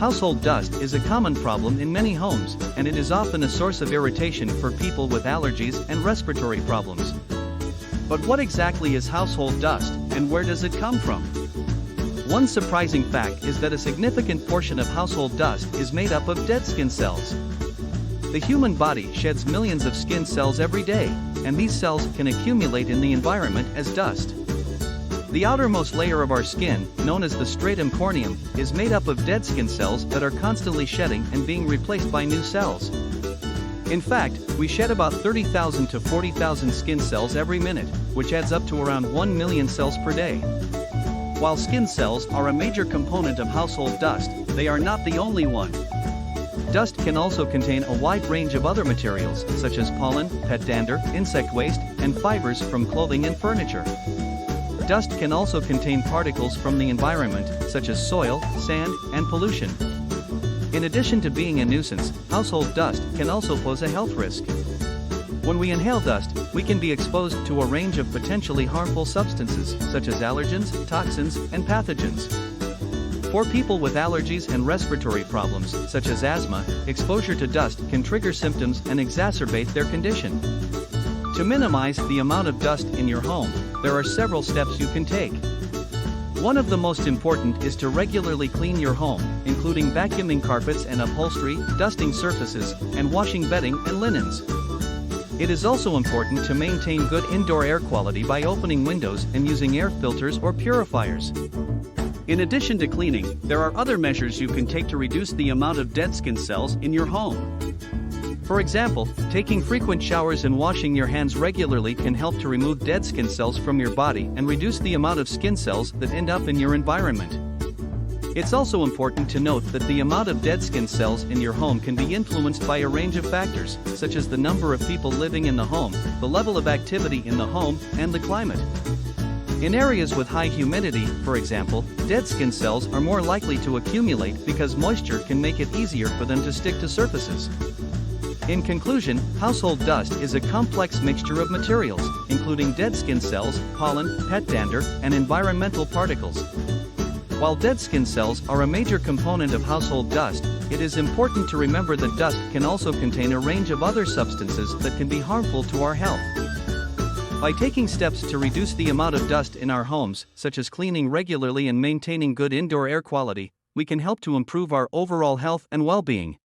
Household dust is a common problem in many homes, and it is often a source of irritation for people with allergies and respiratory problems. But what exactly is household dust, and where does it come from? One surprising fact is that a significant portion of household dust is made up of dead skin cells. The human body sheds millions of skin cells every day, and these cells can accumulate in the environment as dust. The outermost layer of our skin, known as the stratum corneum, is made up of dead skin cells that are constantly shedding and being replaced by new cells. In fact, we shed about 30,000 to 40,000 skin cells every minute, which adds up to around 1 million cells per day. While skin cells are a major component of household dust, they are not the only one. Dust can also contain a wide range of other materials, such as pollen, pet dander, insect waste, and fibers from clothing and furniture. Dust can also contain particles from the environment, such as soil, sand, and pollution. In addition to being a nuisance, household dust can also pose a health risk. When we inhale dust, we can be exposed to a range of potentially harmful substances, such as allergens, toxins, and pathogens. For people with allergies and respiratory problems, such as asthma, exposure to dust can trigger symptoms and exacerbate their condition. To minimize the amount of dust in your home, there are several steps you can take. One of the most important is to regularly clean your home, including vacuuming carpets and upholstery, dusting surfaces, and washing bedding and linens. It is also important to maintain good indoor air quality by opening windows and using air filters or purifiers. In addition to cleaning, there are other measures you can take to reduce the amount of dead skin cells in your home. For example, taking frequent showers and washing your hands regularly can help to remove dead skin cells from your body and reduce the amount of skin cells that end up in your environment. It's also important to note that the amount of dead skin cells in your home can be influenced by a range of factors, such as the number of people living in the home, the level of activity in the home, and the climate. In areas with high humidity, for example, dead skin cells are more likely to accumulate because moisture can make it easier for them to stick to surfaces. In conclusion, household dust is a complex mixture of materials, including dead skin cells, pollen, pet dander, and environmental particles. While dead skin cells are a major component of household dust, it is important to remember that dust can also contain a range of other substances that can be harmful to our health. By taking steps to reduce the amount of dust in our homes, such as cleaning regularly and maintaining good indoor air quality, we can help to improve our overall health and well-being.